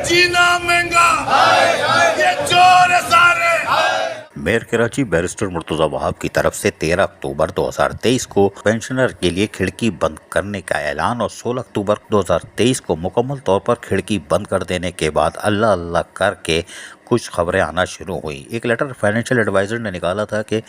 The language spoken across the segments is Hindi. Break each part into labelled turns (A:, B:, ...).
A: जीना महंगा, ये चोर है सारे।
B: मेयर कराची बैरिस्टर मुर्तजा वहाब की तरफ से 13 अक्टूबर 2023 को पेंशनर के लिए खिड़की बंद करने का ऐलान और 16 अक्टूबर 2023 को मुकम्मल तौर पर खिड़की बंद कर देने के बाद अल्लाह अल्लाह करके कुछ खबरें आना शुरू हुई। एक लेटर फाइनेंशियल एडवाइज़र ने निकाला था कि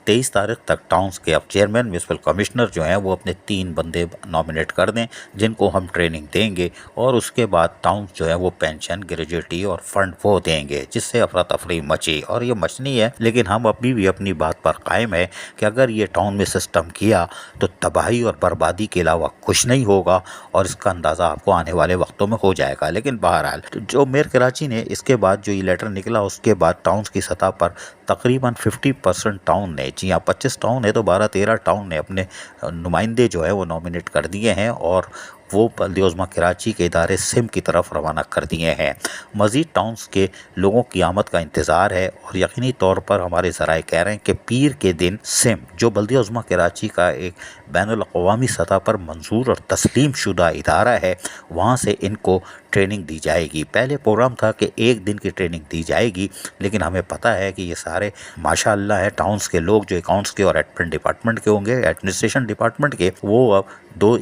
B: 23 तारीख तक टाउन्स के अब चेयरमैन म्यूनसिपल कमिश्नर जो हैं वो अपने 3 बंदे नॉमिनेट कर दें जिनको हम ट्रेनिंग देंगे और उसके बाद टाउन्स जो है वो पेंशन, ग्रेजुएटी और फंड वो देंगे, जिससे अफरा तफरी मची और ये मचनी है। लेकिन हम अभी भी अपनी बात पर कायम है कि अगर ये टाउन में सिस्टम किया तो तबाही और बर्बादी के अलावा कुछ नहीं होगा और इसका अंदाज़ा आपको आने वाले वक्तों में हो जाएगा। लेकिन बहरहाल जो मेयर कराची ने इसके बाद जो ये लेटर निकला उसके बाद टाउन्स की सतह पर तकरीबन 50% टाउन ने, जी हाँ 25 टाउन है तो 12-13 टाउन ने अपने नुमाइंदे जो है वो नॉमिनेट कर दिए हैं और वो बल्दियोज़मा कराची के इदारे सिम की तरफ रवाना कर दिए हैं। मज़ीद टाउन्स के लोगों की आमद का इंतज़ार है और यकीनी तौर पर हमारे ज़राए कह रहे हैं कि पीर के दिन सिम जो बल्दियोज़मा कराची का एक बैनुल-अक़वामी सतह पर मंजूर और तस्लीम शुदा इदारा है, वहाँ से इनको ट्रेनिंग दी जाएगी। पहले प्रोग्राम था कि 1 दिन की ट्रेनिंग दी जाएगी, लेकिन हमें पता है कि ये सारे माशाअल्लाह है टाउन्स के लोग जो अकाउंट्स के और एडमिन डिपार्टमेंट के होंगे, एडमिनिस्ट्रेशन डिपार्टमेंट के, वो अब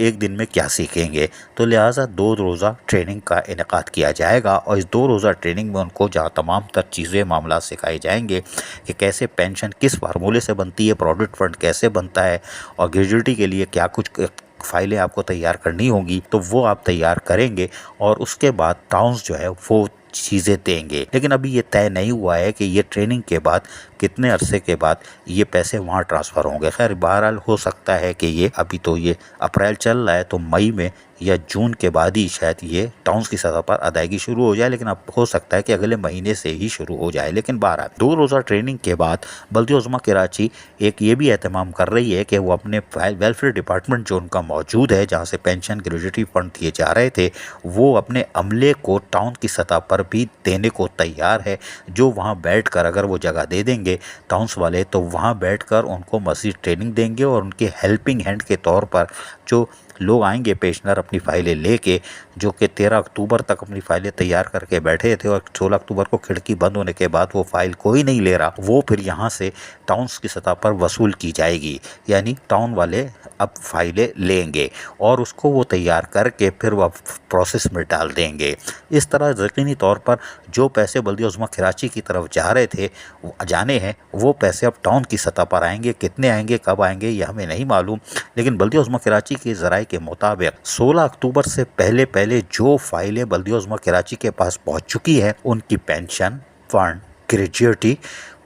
B: 1 दिन में क्या सीखेंगे। तो लिहाजा 2 रोज़ा ट्रेनिंग का इनेकाद किया जाएगा और इस 2 रोज़ा ट्रेनिंग में उनको जहाँ तमाम तर चीज़ें मामला सिखाए जाएंगे कि कैसे पेंशन किस फार्मूले से बनती है, प्रोविडेंट फंड कैसे बनता है और ग्रेजुएटी के लिए क्या कुछ फाइलें आपको तैयार करनी होंगी, तो वो आप तैयार करेंगे और उसके बाद टाउन्स जो है वो चीज़ें देंगे। लेकिन अभी ये तय नहीं हुआ है कि ये ट्रेनिंग के बाद कितने अरसे के बाद ये पैसे वहाँ ट्रांसफ़र होंगे। खैर बहरहाल हो सकता है कि ये अभी तो ये अप्रैल चल रहा है तो मई में या जून के बाद ही शायद ये टाउन्स की सतह पर अदायगी शुरू हो जाए, लेकिन अब हो सकता है कि अगले महीने से ही शुरू हो जाए। लेकिन बहरहाल 2 रोज़ा ट्रेनिंग के बाद बल्दियोज़मा कराची एक ये भी एहतमाम कर रही है कि वो अपने वेलफेयर डिपार्टमेंट जो उनका मौजूद है, जहाँ से पेंशन ग्रेजुएटी फंड दिए जा रहे थे, वो अपने अमले को टाउन की सतह पर भी देने को तैयार है। जो वहाँ बैठ कर अगर वो जगह दे देंगे टाउन्स वाले तो वहाँ बैठ कर उनको मज़ीद ट्रेनिंग देंगे और उनके हेल्पिंग हैंड के तौर पर जो लोग आएंगे पेंशनर अपनी फ़ाइलें लेके, जो कि 13 अक्टूबर तक अपनी फ़ाइलें तैयार करके बैठे थे और 16 अक्टूबर को खिड़की बंद होने के बाद वो फ़ाइल कोई नहीं ले रहा, वो फिर यहाँ से टाउन्स की सतह पर वसूल की जाएगी। यानी टाउन वाले अब फ़ाइलें लेंगे और उसको वो तैयार करके फिर वह प्रोसेस में डाल देंगे। इस तरह यकीनी तौर पर जो पैसे बल्दियोज़मा कराची की तरफ जाने हैं वो पैसे अब टाउन की सतह पर आएंगे। कितने आएंगे, कब आएंगे, ये हमें नहीं मालूम, लेकिन बल्दियोज़मा कराची के ज़राए के मुताबिक 16 अक्टूबर से पहले जो फाइलें बल्दियोज़मा कराची के पास पहुंच चुकी हैं उनकी पेंशन, फंड, ग्रेजुएटी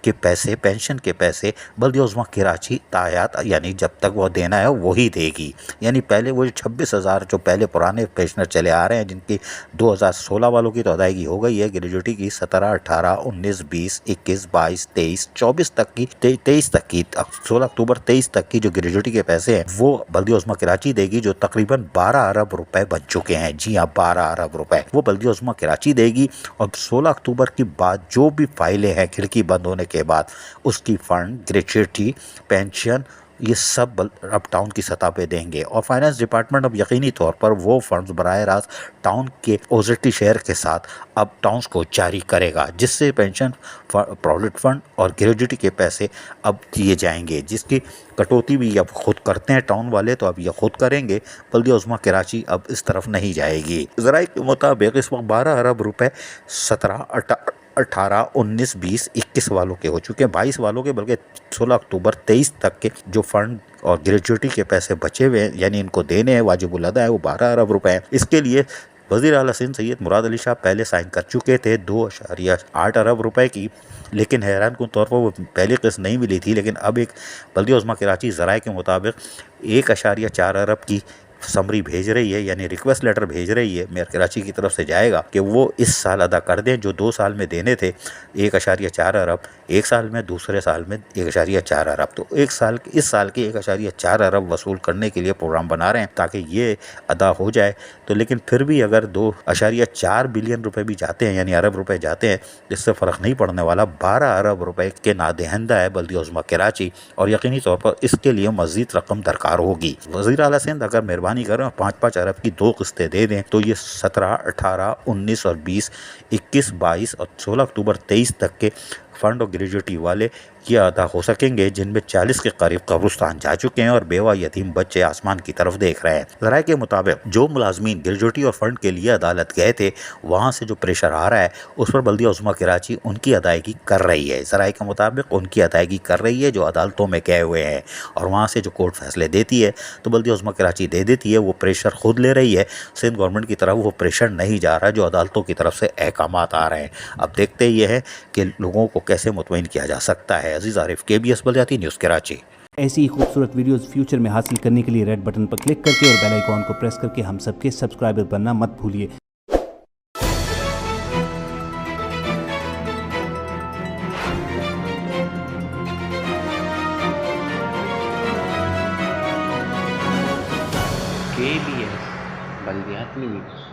B: के पैसे, पेंशन के पैसे बल्दियोज़मा कराची तायात यानी जब तक वो देना है वही देगी। यानी पहले वो 26,000 जो पहले पुराने पेंशनर चले आ रहे हैं जिनकी 2016 वालों की तो अदायगी हो गई है, ग्रेजुएटी की 17, 18, 19, 20, 21, 22, 23, 24 तक की 23 तक की 16 अक्टूबर 23 तक की जो ग्रेजुएटी के पैसे हैं वो बल्दियोज़मा कराची देगी, जो तकरीबन 12 अरब रुपए बन चुके हैं। जी हाँ 12 अरब रुपए वो बल्दियोज़मा कराची देगी और 16 अक्टूबर के बाद जो भी फाइलें हैं खिड़की बंद होने के बाद उसकी फंड, ग्रेजुएटी, पेंशन ये सब अब टाउन की सतह पे देंगे और फाइनेंस डिपार्टमेंट अब यकीनी तौर पर वो फंड्स बराह रास्त टाउन के ओजेटी शेयर के साथ अब टाउन्स को जारी करेगा, जिससे पेंशन, प्रोविडेंट फंड और ग्रेजुएटी के पैसे अब दिए जाएंगे, जिसकी कटौती भी अब खुद करते हैं टाउन वाले, तो अब ये खुद करेंगे। बल्दियोज़मा कराची अब इस तरफ नहीं जाएगी। ज़राए के मुताबिक इस वक्त 12 अरब रुपए 17, 18, 19, 20, 21 वालों के हो चुके हैं, 22 वालों के, बल्कि 16 अक्टूबर 23 तक के जो फंड और ग्रेजुएटी के पैसे बचे हुए हैं यानी इनको देने हैं, वाजिबुल अदा है, वो 12 अरब रुपए हैं। इसके लिए वज़ीर आला सिंध सैयद मुराद अली शाह पहले साइन कर चुके थे 2.8 अरब रुपए की, लेकिन हैरान कुन तौर पर वो पहली किस्त नहीं मिली थी। लेकिन अब एक बल्दियोज़मा कराची ज़राए के मुताबिक 1.4 अरब की समरी भेज रही है, यानी रिक्वेस्ट लेटर भेज रही है, मेयर कराची की तरफ से जाएगा कि वो इस साल अदा कर दें जो 2 साल में देने थे 1.4 अरब, एक साल में, दूसरे साल में 1.4 अरब। तो इस साल के 1.4 अरब वसूल करने के लिए प्रोग्राम बना रहे हैं ताकि ये अदा हो जाए। तो लेकिन फिर भी अगर 2.4 बिलियन रुपए भी जाते हैं यानी अरब रुपए जाते हैं, इससे फ़र्क नहीं पड़ने वाला। 12 अरब रुपए के नादहिंदा है बल्दियोज़मा कराची और यकीनी तौर पर इसके लिए मज़ीद रकम दरकार होगी। वज़ीर आला सिंध अगर मेहरबानी मेहरबानी करें और 5-5 अरब की 2 किस्तें दे दें तो ये 17, 18, 19 और 20, 21, 22 और 16 अक्टूबर 23 तक के फंड और ग्रेजुएटी वाले ये अदा हो सकेंगे, जिनमें 40 के करीब कब्रिस्तान जा चुके हैं और बेवा यतीम बच्चे आसमान की तरफ देख रहे हैं। ज़राए के मुताबिक जो मुलाजमीन ग्रेजुएटी और फंड के लिए अदालत गए थे, वहाँ से जो प्रेशर आ रहा है उस पर बल्दिया उज़्मा कराची उनकी अदायगी कर रही है। ज़राए के मुताबिक उनकी अदायगी कर रही है जो अदालतों में गए हुए हैं, और वहाँ से जो कोर्ट फैसले देती है तो बल्दिया उज़्मा कराची दे देती है। वो प्रेशर खुद ले रही है, सिंध गवर्नमेंट की तरफ वो प्रेशर नहीं जा रहा जो अदालतों की तरफ से अहकामात आ रहे हैं। अब देखते ये है कि लोगों को कैसे मुतमईन किया जा सकता है। अजीज़ आरिफ, KBS बलदियाती न्यूज़ कराची।
C: ऐसी ही खूबसूरत वीडियोस फ्यूचर में हासिल करने के लिए रेड बटन पर क्लिक करके और बेल आइकॉन को प्रेस करके हम सबके सब्सक्राइबर बनना मत भूलिए।
D: KBS बलदियाती न्यूज़।